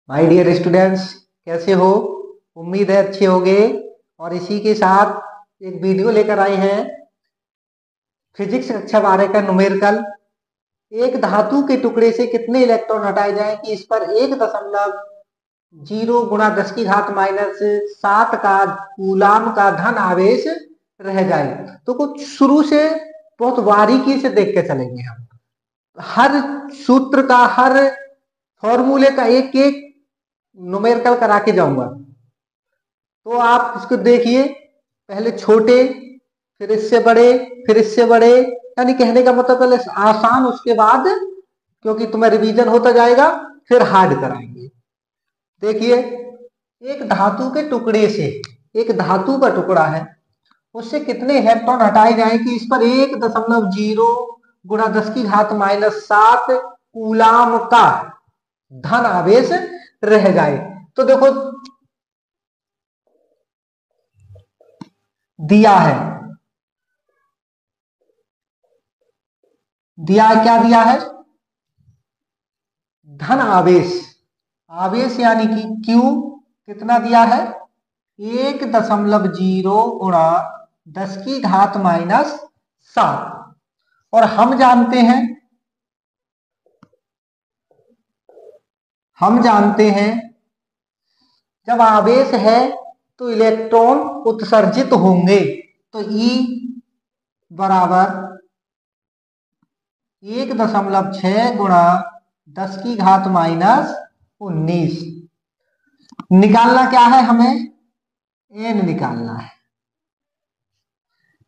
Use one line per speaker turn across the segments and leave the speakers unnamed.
My dear students, कैसे हो? उम्मीद है अच्छे होंगे। और इसी के साथ एक वीडियो लेकर आए हैं फिजिक्स कक्षा 12 का न्यूमेरिकल। एक धातु के टुकड़े से कितने इलेक्ट्रॉन हटाए जाएं कि इस पर 1.0 गुणा 10 की घात माइनस 7 का कूलाम का धन आवेश रह जाए। तो कुछ शुरू से बहुत बारीकी से देख के चलेंगे हम। हर सूत्र का, हर फॉर्मूले का एक एक न्यूमेरिकल करा के जाऊंगा। तो आप इसको देखिए, पहले छोटे, फिर इससे बड़े, फिर इससे बड़े, यानी कहने का मतलब पहले आसान, उसके बाद क्योंकि तुम्हें रिवीजन होता जाएगा फिर हार्ड कराएंगे। देखिए, एक धातु के टुकड़े से, एक धातु का टुकड़ा है, उससे कितने इलेक्ट्रॉन हटाए जाए कि इस पर 1.0 गुणा 10 की घात माइनस 7 कूलाम का धन आवेश रह जाए। तो देखो, दिया है, क्या दिया है? धन आवेश। आवेश यानी कि Q कितना दिया है? 1.0 गुणा 10 की घात माइनस 7। और हम जानते हैं जब आवेश है तो इलेक्ट्रॉन उत्सर्जित होंगे। तो E बराबर 1.6 गुणा 10 की घात माइनस 19। निकालना क्या है हमें? एन निकालना है।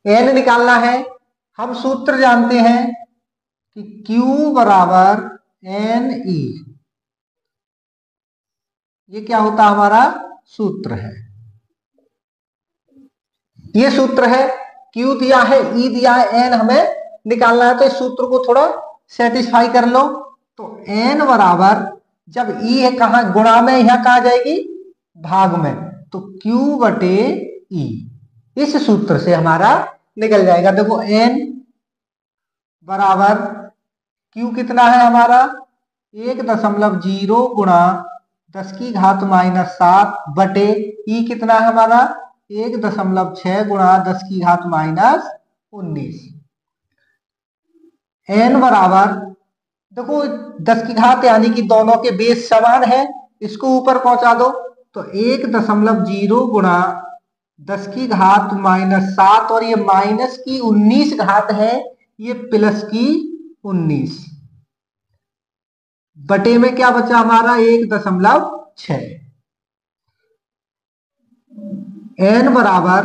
एन निकालना है। हम सूत्र जानते हैं कि Q बराबर एन ई। ये क्या होता हमारा सूत्र है? ये सूत्र है। Q दिया है, E दिया है, एन हमें निकालना है। तो इस सूत्र को थोड़ा सेटिस्फाई कर लो। तो एन बराबर, जब E है कहा गुणा में, यहां कहा जाएगी भाग में, तो Q बटे E इस सूत्र से हमारा निकल जाएगा। देखो, एन बराबर Q कितना है हमारा? 1.0 गुणा 10 की घात माइनस 7 बटे E कितना है हमारा? 1.6 गुणा 10 की घात माइनस 19। एन बराबर, देखो 10 की घात यानी कि दोनों के बेस समान है, इसको ऊपर पहुंचा दो। तो 1.0 गुणा 10 की घात माइनस 7, और ये माइनस की 19 घात है, ये प्लस की 19 बटे में क्या बचा हमारा? 1.6। एन बराबर,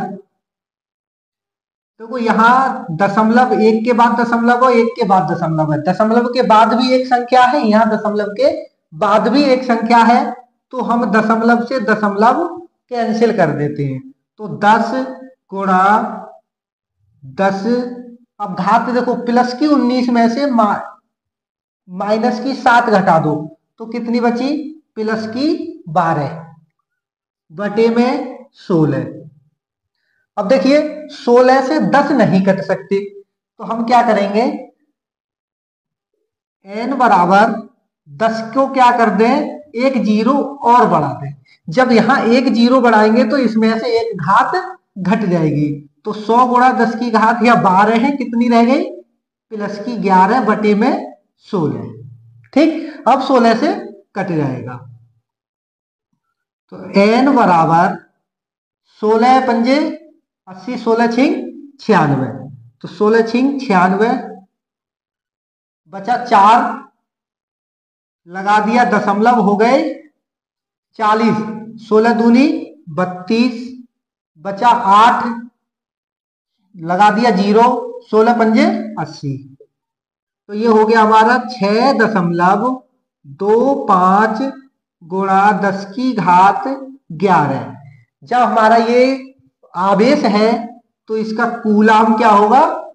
देखो यहां दशमलव, एक के बाद दशमलव और एक के बाद दशमलव है। दशमलव के बाद भी एक संख्या है, यहां दशमलव के बाद भी एक संख्या है। तो हम दशमलव से दशमलव कैंसिल कर देते हैं। तो 10 गुणा 10, अब घात देखो, प्लस की 19 में से माइनस की 7 घटा दो, तो कितनी बची? प्लस की 12 बटे में 16। अब देखिए, 16 से 10 नहीं कट सकते, तो हम क्या करेंगे? n बराबर 10 को क्या कर दें? एक जीरो और बढ़ा दें। जब यहां एक जीरो बढ़ाएंगे तो इसमें से एक घात घट जाएगी। तो 100 गुणा 10 की घात या 12 है, कितनी रह गई? प्लस की 11 बटे में 16। ठीक, अब 16 से कट जाएगा। तो n बराबर 16 पंजे 80, 16 छिंग 96, तो 16 छिंग 96, बचा 4, लगा दिया दशमलव, हो गए 40, 16 दूनी 32, बचा 8, लगा दिया 0, 16 पंजे 80। तो ये हो गया हमारा 6.25 गुणा 10 की घात 11। जब हमारा ये आवेश है तो इसका कूलाम क्या होगा?